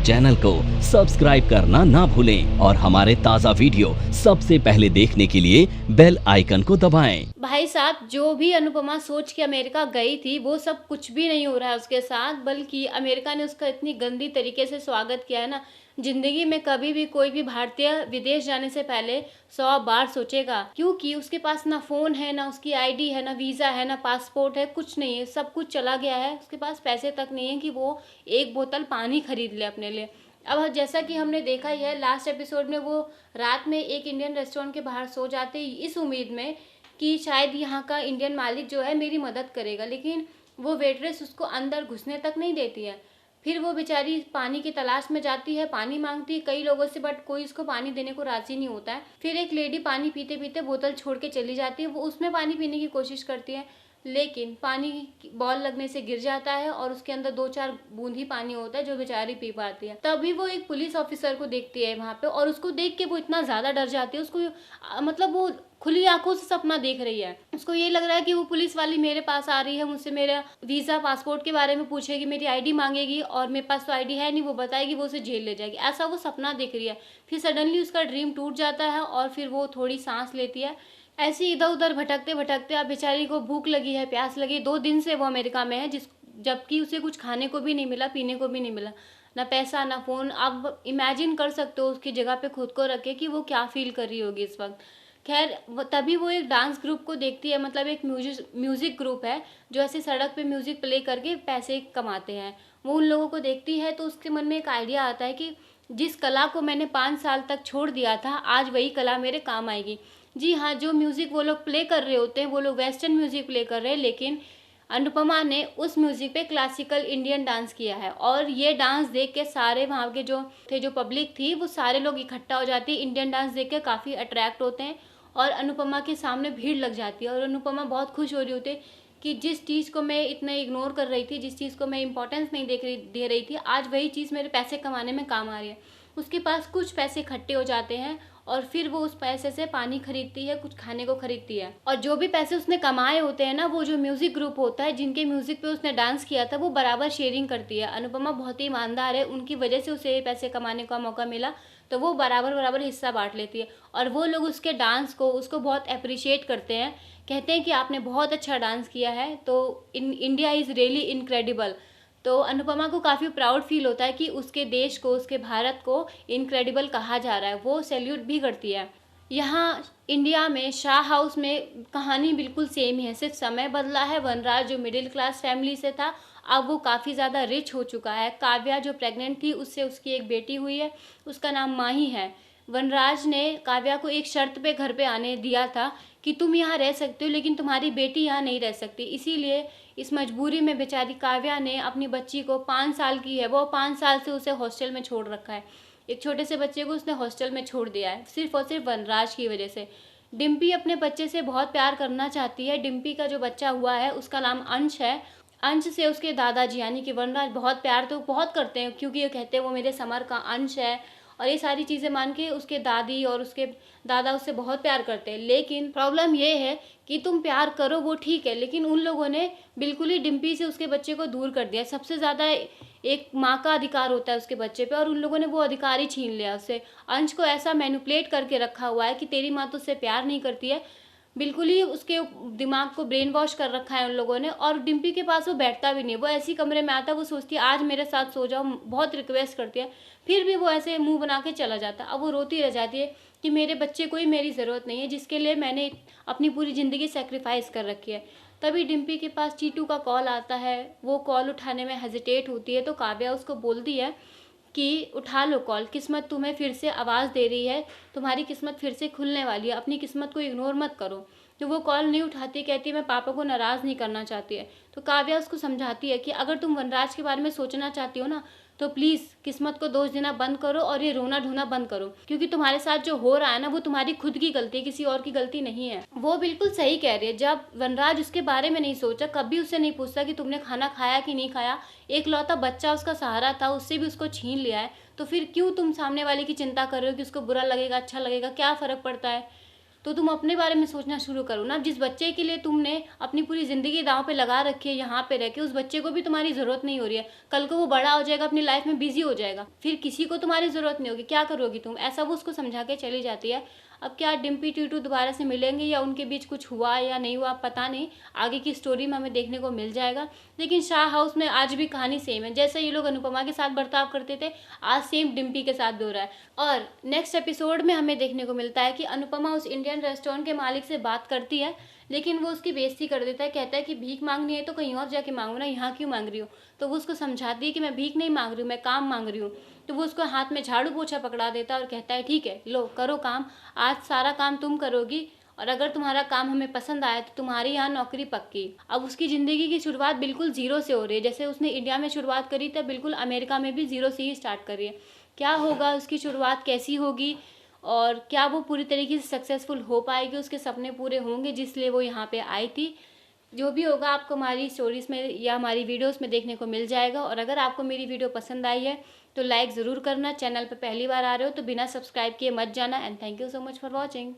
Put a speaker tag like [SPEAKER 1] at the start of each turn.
[SPEAKER 1] Channel को subscribe करना ना भूलें और हमारे ताज़ा वीडियो सबसे पहले देखने के लिए बेल आइकन को दबाएं।
[SPEAKER 2] भाई साहब, जो भी अनुपमा सोच के अमेरिका गई थी वो सब कुछ भी नहीं हो रहा है उसके साथ, बल्कि अमेरिका ने उसका इतनी गंदी तरीके से स्वागत किया है ना। जिंदगी में कभी भी कोई भी भारतीय विदेश जाने से पहले 100 बार सोचेगा, क्योंकि उसके पास ना फोन है, ना उसकी आईडी है, ना वीजा है, ना पासपोर्ट है, कुछ नहीं है, सब कुछ चला गया है। उसके पास पैसे तक नहीं है कि वो एक बोतल पानी खरीद ले अपने लिए। अब जैसा कि हमने देखा ही है, लास्ट एपिसोड में वो रात में एक इंडियन रेस्टोरेंट के बाहर सो जाते इस उम्मीद में कि शायद यहाँ का इंडियन मालिक जो है मेरी मदद करेगा, लेकिन वो वेट्रेस उसको अंदर घुसने तक नहीं देती है। फिर वो बेचारी पानी की तलाश में जाती है, पानी मांगती है कई लोगों से, बट कोई उसको पानी देने को राजी नहीं होता है। फिर एक लेडी पानी पीते पीते बोतल छोड़ के चली जाती है, वो उसमें पानी पीने की कोशिश करती है, लेकिन पानी बॉल लगने से गिर जाता है और उसके अंदर 2-4 बूंद ही पानी होता है जो बेचारी पी पाती है। तभी वो एक पुलिस ऑफिसर को देखती है वहां पे, और उसको देख के वो इतना ज्यादा डर जाती है। उसको मतलब वो खुली आंखों से सपना देख रही है। उसको ये लग रहा है कि वो पुलिस वाली मेरे पास आ रही है, मुझसे मेरा वीजा पासपोर्ट के बारे में पूछेगी, मेरी आईडी मांगेगी, और मेरे पास तो आईडी है नहीं, वो बताएगी, वो उसे जेल ले जाएगी। ऐसा वो सपना देख रही है। फिर सडनली उसका ड्रीम टूट जाता है और फिर वो थोड़ी सांस लेती है। ऐसे इधर उधर भटकते भटकते अब बेचारी को भूख लगी है, प्यास लगी। 2 दिन से वो अमेरिका में है, जबकि उसे कुछ खाने को भी नहीं मिला, पीने को भी नहीं मिला, ना पैसा ना फोन। अब इमेजिन कर सकते हो उसकी जगह पे खुद को रखे कि वो क्या फील कर रही होगी इस वक्त। खैर तभी वो एक डांस ग्रुप को देखती है, मतलब एक म्यूजिक ग्रुप है जो ऐसे सड़क पे म्यूजिक प्ले करके पैसे कमाते हैं। वो उन लोगों को देखती है तो उसके मन में एक आइडिया आता है कि जिस कला को मैंने 5 साल तक छोड़ दिया था, आज वही कला मेरे काम आएगी। जी हाँ, जो म्यूजिक वो लोग प्ले कर रहे होते हैं, वो लोग वेस्टर्न म्यूजिक प्ले कर रहे हैं, लेकिन अनुपमा ने उस म्यूजिक पे क्लासिकल इंडियन डांस किया है। और ये डांस देख के सारे वहाँ के जो पब्लिक थी, वो सारे लोग इकट्ठा हो जाती है। इंडियन डांस देख के काफ़ी अट्रैक्ट होते हैं और अनुपमा के सामने भीड़ लग जाती है। और अनुपमा बहुत खुश हो रही होती है कि जिस चीज़ को मैं इतना इग्नोर कर रही थी, जिस चीज़ को मैं इंपॉर्टेंस नहीं दे रही थी, आज वही चीज़ मेरे पैसे कमाने में काम आ रही है। उसके पास कुछ पैसे इकट्ठे हो जाते हैं और फिर वो उस पैसे से पानी खरीदती है, कुछ खाने को खरीदती है। और जो भी पैसे उसने कमाए होते हैं ना, वो जो म्यूजिक ग्रुप होता है जिनके म्यूजिक पे उसने डांस किया था, वो बराबर शेयरिंग करती है। अनुपमा बहुत ही ईमानदार है, उनकी वजह से उसे पैसे कमाने का मौका मिला, तो वो बराबर बराबर हिस्सा बांट लेती है। और वो लोग उसके डांस को उसको बहुत अप्रिशिएट करते हैं, कहते हैं कि आपने बहुत अच्छा डांस किया है, तो इंडिया इज़ रियली इनक्रेडिबल। तो अनुपमा को काफ़ी प्राउड फील होता है कि उसके देश को, उसके भारत को इनक्रेडिबल कहा जा रहा है। वो सैल्यूट भी करती है। यहाँ इंडिया में शाह हाउस में कहानी बिल्कुल सेम ही है, सिर्फ समय बदला है। वनराज जो मिडिल क्लास फैमिली से था, अब वो काफ़ी ज़्यादा रिच हो चुका है। काव्या जो प्रेग्नेंट थी, उससे उसकी एक बेटी हुई है, उसका नाम माही है। वनराज ने काव्या को एक शर्त पे घर पे आने दिया था कि तुम यहाँ रह सकते हो, लेकिन तुम्हारी बेटी यहाँ नहीं रह सकती। इसीलिए इस मजबूरी में बेचारी काव्या ने अपनी बच्ची को, 5 साल की है वो, 5 साल से उसे हॉस्टल में छोड़ रखा है। एक छोटे से बच्चे को उसने हॉस्टल में छोड़ दिया है, सिर्फ और सिर्फ वनराज की वजह से। डिम्पी अपने बच्चे से बहुत प्यार करना चाहती है। डिम्पी का जो बच्चा हुआ है उसका नाम अंश है। अंश से उसके दादाजी यानी कि वनराज बहुत प्यार तो बहुत करते हैं, क्योंकि ये कहते हैं वो मेरे समर का अंश है, और ये सारी चीज़ें मान के उसके दादी और उसके दादा उससे बहुत प्यार करते हैं। लेकिन प्रॉब्लम ये है कि तुम प्यार करो वो ठीक है, लेकिन उन लोगों ने बिल्कुल ही डिम्पी से उसके बच्चे को दूर कर दिया। सबसे ज़्यादा एक माँ का अधिकार होता है उसके बच्चे पे, और उन लोगों ने वो अधिकार ही छीन लिया उससे। अंश को ऐसा मैनिपुलेट करके रखा हुआ है कि तेरी माँ तो उससे प्यार नहीं करती है, बिल्कुल ही उसके दिमाग को ब्रेन वॉश कर रखा है उन लोगों ने। और डिम्पी के पास वो बैठता भी नहीं, वो ऐसी कमरे में आता है, वो सोचती है आज मेरे साथ सो जाओ, बहुत रिक्वेस्ट करती है, फिर भी वो ऐसे मुंह बना के चला जाता है। अब वो रोती रह जाती है कि मेरे बच्चे को ही मेरी ज़रूरत नहीं है, जिसके लिए मैंने अपनी पूरी ज़िंदगी सेक्रीफाइस कर रखी है। तभी डिम्पी के पास चीटू का कॉल आता है। वो कॉल उठाने में हेजिटेट होती है, तो काव्या उसको बोलती है कि उठा लो कॉल, किस्मत तुम्हें फिर से आवाज़ दे रही है, तुम्हारी किस्मत फिर से खुलने वाली है, अपनी किस्मत को इग्नोर मत करो। तो वो कॉल नहीं उठाती, कहती है मैं पापा को नाराज़ नहीं करना चाहती है। तो काव्या उसको समझाती है कि अगर तुम वनराज के बारे में सोचना चाहती हो ना, तो प्लीज़ किस्मत को दोष देना बंद करो और ये रोना ढोना बंद करो, क्योंकि तुम्हारे साथ जो हो रहा है ना, वो तुम्हारी खुद की गलती है, किसी और की गलती नहीं है। वो बिल्कुल सही कह रही है। जब वनराज उसके बारे में नहीं सोचा, कभी उससे नहीं पूछता कि तुमने खाना खाया कि नहीं खाया, एक लौता बच्चा उसका सहारा था, उससे भी उसको छीन लिया है, तो फिर क्यों तुम सामने वाले की चिंता कर रहे हो कि उसको बुरा लगेगा, अच्छा लगेगा, क्या फ़र्क पड़ता है। तो तुम अपने बारे में सोचना शुरू करो ना। जिस बच्चे के लिए तुमने अपनी पूरी ज़िंदगी दाँव पे लगा रखी है यहाँ पे रह के, उस बच्चे को भी तुम्हारी ज़रूरत नहीं हो रही है। कल को वो बड़ा हो जाएगा, अपनी लाइफ में बिजी हो जाएगा, फिर किसी को तुम्हारी ज़रूरत नहीं होगी, क्या करोगी तुम? ऐसा वो उसको समझा के चली जाती है। अब क्या डिम्पी टीटू दोबारा से मिलेंगे या उनके बीच कुछ हुआ या नहीं हुआ पता नहीं, आगे की स्टोरी में हमें देखने को मिल जाएगा। लेकिन शाह हाउस में आज भी कहानी सेम है, जैसे ये लोग अनुपमा के साथ बर्ताव करते थे, आज सेम डिम्पी के साथ भी हो रहा है। और नेक्स्ट एपिसोड में हमें देखने को मिलता है कि अनुपमा उस इंडियन रेस्टोरेंट के मालिक से बात करती है, लेकिन वो उसकी बेइज्जती कर देता है, कहता है कि भीख मांगनी है तो कहीं और जाके मांगो ना, यहाँ क्यों मांग रही हो? तो वो उसको समझाती है कि मैं भीख नहीं मांग रही हूँ, मैं काम मांग रही हूँ। तो वो उसको हाथ में झाड़ू पोछा पकड़ा देता है और कहता है ठीक है, लो करो काम, आज सारा काम तुम करोगी, और अगर तुम्हारा काम हमें पसंद आया तो तुम्हारी यहाँ नौकरी पक्की। अब उसकी ज़िंदगी की शुरुआत बिल्कुल ज़ीरो से हो रही है, जैसे उसने इंडिया में शुरुआत करी थी, बिल्कुल अमेरिका में भी ज़ीरो से ही स्टार्ट करी है। क्या होगा, उसकी शुरुआत कैसी होगी, और क्या वो पूरी तरीके से सक्सेसफुल हो पाएगी, उसके सपने पूरे होंगे जिसलिए वो यहाँ पे आई थी? जो भी होगा आपको हमारी स्टोरीज़ में या हमारी वीडियोस में देखने को मिल जाएगा। और अगर आपको मेरी वीडियो पसंद आई है तो लाइक ज़रूर करना। चैनल पर पहली बार आ रहे हो तो बिना सब्सक्राइब किए मत जाना। And thank you so much for watching.